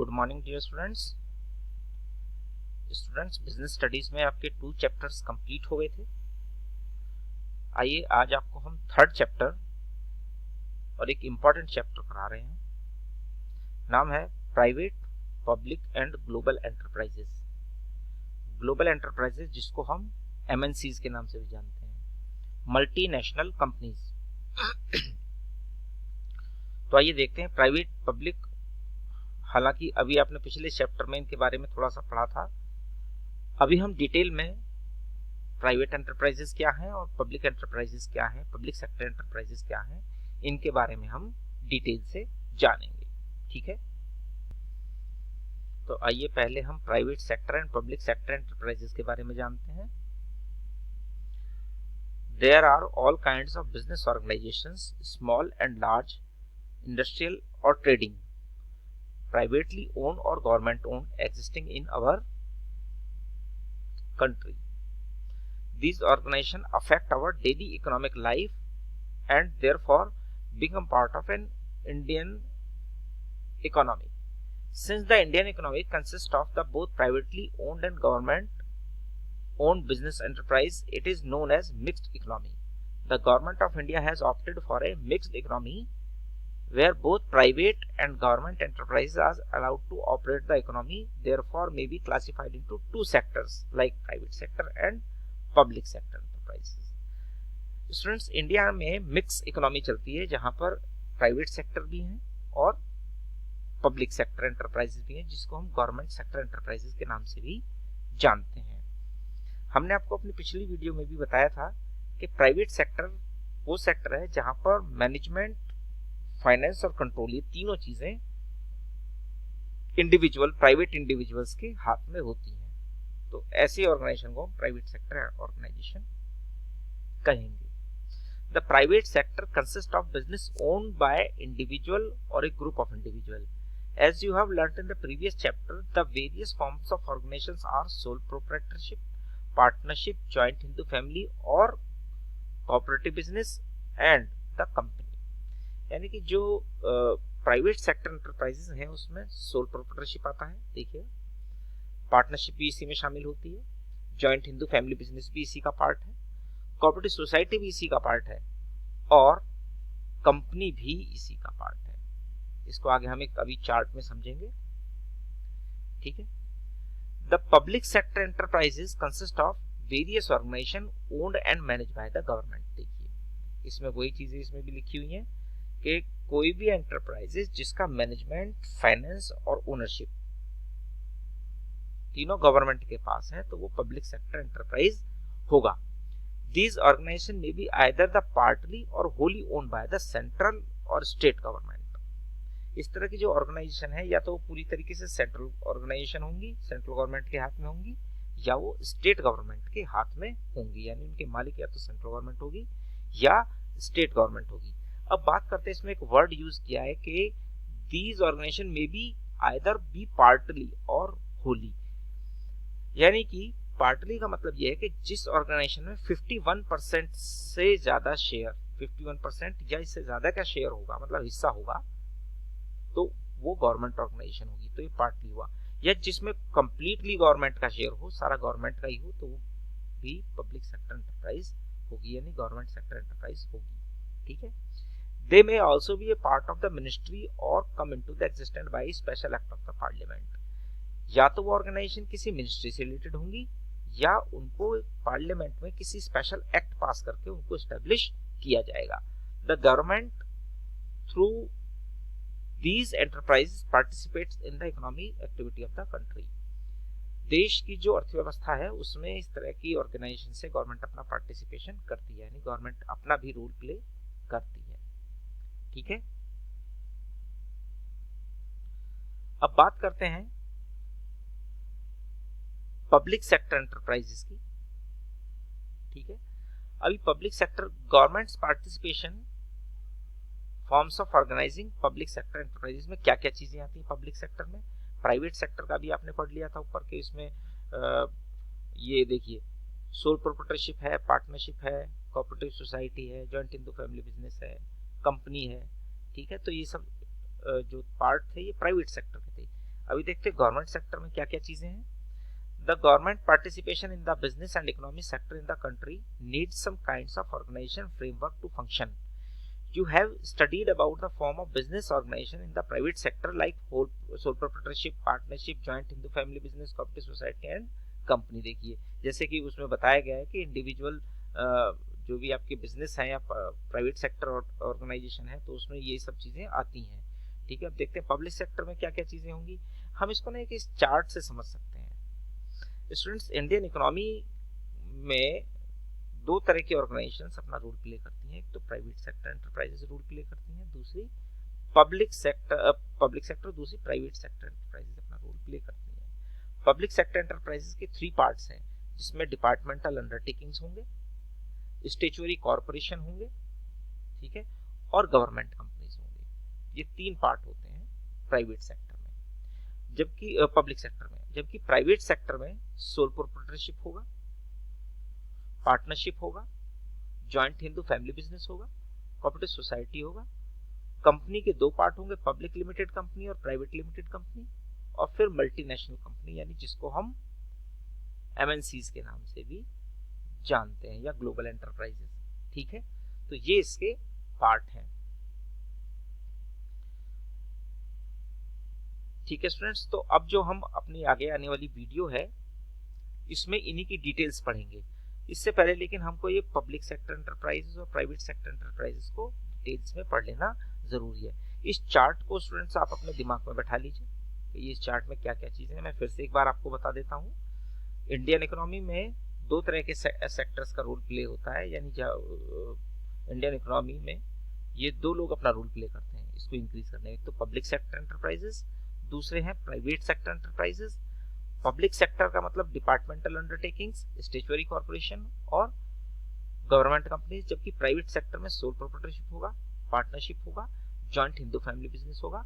Good morning dear students. Business studies में आपके 2 chapters complete हो गए थे। आइए आज आपको हम 3rd चैप्टर और एक इम्पॉर्टेंट चैप्टर करा रहे हैं। नाम है private, public and global enterprises. Global enterprises जिसको हम MNCs के नाम से भी जानते हैं, मल्टीनेशनल कंपनीज। तो आइए देखते हैं प्राइवेट, पब्लिक। हालांकि अभी आपने पिछले चैप्टर में इनके बारे में थोड़ा सा पढ़ा था। अभी हम डिटेल में प्राइवेट एंटरप्राइजेस क्या हैं और पब्लिक एंटरप्राइजेस क्या हैं, पब्लिक सेक्टर एंटरप्राइजेस क्या हैं, इनके बारे में हम डिटेल से जानेंगे। ठीक है, तो आइए पहले हम private sector and public sector enterprises के बारे में जानते हैं। There are all kinds of business organizations, small and large, industrial or trading, privately owned or government owned, existing in our country. These organizations affect our daily economic life and therefore become part of an Indian economy. Since the Indian economy consists of the both privately owned and government owned business enterprise, it is known as mixed economy. The government of India has opted for a mixed economy where both private and government enterprises are allowed to operate the economy, therefore may be classified into 2 sectors like private sector and public sector enterprises. Students, India में mix economy चलती है जहां पर private sector भी हैं और public sector enterprises भी हैं, जिसको हम गवर्नमेंट सेक्टर एंटरप्राइजेस के नाम से भी जानते हैं। हमने आपको अपनी पिछली वीडियो में भी बताया था कि प्राइवेट सेक्टर वो सेक्टर है जहां पर मैनेजमेंट, फाइनेंस और कंट्रोल, ये तीनों चीजें प्राइवेट इंडिविजुअल्स के हाथ में होती हैं। तो ऐसी ऑर्गेनाइजेशन को हम प्राइवेट सेक्टर ऑर्गेनाइजेशन कहेंगे। The private sector consists of business owned by individual or a group of individual. As you have learnt in the previous chapter, the various forms of organizations are sole proprietorship, partnership, joint Hindu family or cooperative business and the company. यानी कि जो private sector enterprises हैं उसमें sole proprietorship आता है, देखिए, partnership भी इसी में शामिल होती है, जॉइंट हिंदू फैमिली बिजनेस भी इसी का पार्ट है, कोऑपरेटिव सोसाइटी भी इसी का पार्ट है और कंपनी भी इसी का पार्ट है। इसको आगे हम एक अभी चार्ट में समझेंगे। ठीक है, the public sector enterprises consist of various organisation owned and manage by the government. देखिए, इसमें वही चीजें इसमें भी लिखी हुई हैं कि कोई भी एंटरप्राइजेस जिसका मैनेजमेंट, फाइनेंस और ओनरशिप तीनों गवर्नमेंट के पास है तो वो पब्लिक सेक्टर एंटरप्राइज होगा। These organizations may be either the partly or wholly owned by the central or state government. इस तरह की जो ऑर्गेनाइजेशन है या तो पूरी तरीके से सेंट्रल ऑर्गेनाइजेशन होंगी, सेंट्रल गवर्नमेंट के हाथ में होंगी, या वो स्टेट गवर्नमेंट के हाथ में होंगी, यानी उनके मालिक या तो सेंट्रल गवर्नमेंट होगी या स्टेट गवर्नमेंट होगी। अब बात करते हैं, इसमें एक वर्ड यूज किया है कि these organizations may be either be partly और wholly, यानी कि पार्टली का मतलब यह है कि जिस ऑर्गेनाइजेशन में 51% से ज्यादा शेयर, 51% या इससे ज्यादा का शेयर होगा, मतलब हिस्सा होगा, तो वो गवर्नमेंट ऑर्गेनाइजेशन होगी, तो ये पार्टली हुआ। या जिसमें कंप्लीटली गवर्नमेंट का शेयर हो, सारा गवर्नमेंट का ही हो, तो वो भी पब्लिक सेक्टर एंटरप्राइज होगी, यानी गवर्नमेंट सेक्टर एंटरप्राइज होगी। ठीक है, they may also be a part of the ministry और come into the existence by special act of the parliament. या तो वो ऑर्गेनाइजेशन किसी मिनिस्ट्री से रिलेटेड होंगी या उनको पार्लियामेंट में किसी स्पेशल एक्ट पास करके उनको एस्टेब्लिश किया जाएगा। The government through these enterprises participates in the economy activity of the country. देश की जो अर्थव्यवस्था है उसमें इस तरह की ऑर्गेनाइजेशन से गवर्नमेंट अपना पार्टिसिपेशन करती है, यानी गवर्नमेंट अपना भी रोल प्ले करती है। ठीक है, अब बात करते हैं पब्लिक सेक्टर एंटरप्राइजेस की। ठीक है, अभी public sector government's participation forms of organising public sector enterprises में क्या क्या चीजें आती हैं पब्लिक सेक्टर में। प्राइवेट सेक्टर का भी आपने पढ़ लिया था ऊपर के, इसमें ये देखिए, सोल प्रोप्राइटरशिप है, पार्टनरशिप है, कोऑपरेटिव सोसाइटी है, जॉइंट हिंदू फैमिली बिजनेस है, कंपनी है। ठीक है, तो ये सब जो पार्ट थे ये प्राइवेट सेक्टर के थे। अभी देखते हैं गवर्नमेंट सेक्टर में क्या क्या चीजें हैं। The government participation in the business and economic sector in the country needs some kinds of organisation framework to function. You have studied about the form of business organization in the private sector like sole proprietorship, partnership, joint Hindu family business, cooperative society and company। देखिए जैसे कि उसमें बताया गया है कि individual जो भी आपके बिजनेस है या प्राइवेट सेक्टर ऑर्गेनाइजेशन है तो उसमें ये सब चीजें आती हैं। ठीक है, अब देखते हैं पब्लिक सेक्टर में क्या क्या चीजें होंगी। हम इसको ना एक इस चार्ट से समझ सकते हैं। स्टूडेंट्स, इंडियन इकोनॉमी में दो तरह की ऑर्गेनाइजेशंस अपना रोल प्ले करती हैं। एक तो private sector enterprises role play करती हैं, दूसरी पब्लिक सेक्टर दूसरी प्राइवेट सेक्टर एंटरप्राइजेस अपना रोल प्ले करती हैं। पब्लिक सेक्टर एंटरप्राइजेस के 3 पार्ट्स हैं, जिसमें डिपार्टमेंटल अंडरटेकिंग्स होंगे, स्टेचुअरी कॉर्पोरेशन होंगे, ठीक है, और गवर्नमेंट कंपनीज होंगे। ये 3 पार्ट होते हैं प्राइवेट सेक्टर में, जबकि पब्लिक सेक्टर में। जबकि प्राइवेट सेक्टर में सोल प्रोप्राइटरशिप होगा, पार्टनरशिप होगा, जॉइंट हिंदू फैमिली बिजनेस होगा, कोऑपरेटिव सोसाइटी होगा। कंपनी के 2 पार्ट होंगे, पब्लिक लिमिटेड कंपनी और प्राइवेट लिमिटेड कंपनी, और फिर मल्टीनेशनल कंपनी यानी जिसको हम एमएनसीज के नाम से भी जानते हैं या ग्लोबल एंटरप्राइजेस। ठीक है, तो ये इसके पार्ट हैं। ठीक है स्टूडेंट्स, तो अब जो हम अपनी आगे आने वाली वीडियो है इसमें इन्हीं की डिटेल्स पढ़ेंगे। इससे पहले लेकिन हमको ये पब्लिक सेक्टर एंटरप्राइजेस और प्राइवेट सेक्टर एंटरप्राइजेस को डिटेल्स में पढ़ लेना जरूरी है। इस चार्ट को स्टूडेंट्स आप अपने दिमाग में बैठा लीजिए कि इस चार्ट में क्या क्या चीजें हैं। मैं फिर से एक बार आपको बता देता हूँ। इंडियन इकोनॉमी में 2 तरह के सेक्टर्स का रोल प्ले होता है, यानी इंडियन इकोनॉमी में ये 2 लोग अपना रोल प्ले करते हैं इसको इंक्रीज करने में। एक तो पब्लिक सेक्टर एंटरप्राइजेस, दूसरे हैं private sector enterprises. Public sector का मतलब डिपार्टमेंटल अंडरटेकिंग्स, स्टेचुअरी कॉर्पोरेशन और गवर्नमेंट कंपनीज, जबकि प्राइवेट सेक्टर में सोल प्रोप्राइटरशिप होगा, पार्टनरशिप होगा, जॉइंट हिंदू फैमिली बिजनेस होगा,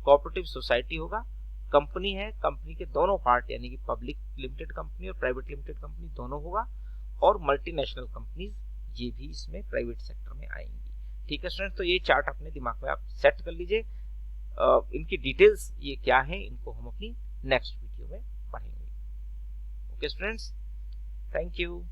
कोऑपरेटिव सोसाइटी होगा। कंपनी है, कंपनी के दोनों पार्ट यानी कि पब्लिक लिमिटेड कंपनी और प्राइवेट लिमिटेड कंपनी दोनों होगा, और मल्टीनेशनल कंपनीज ये भी इसमें प्राइवेट सेक्टर में आएंगी। ठीक है स्टूडेंट, तो ये चार्ट अपने दिमाग में आप सेट कर लीजिए। इनकी डिटेल्स ये क्या है इनको हम अपनी नेक्स्ट वीडियो में पढ़ेंगे। Okay students, thank you.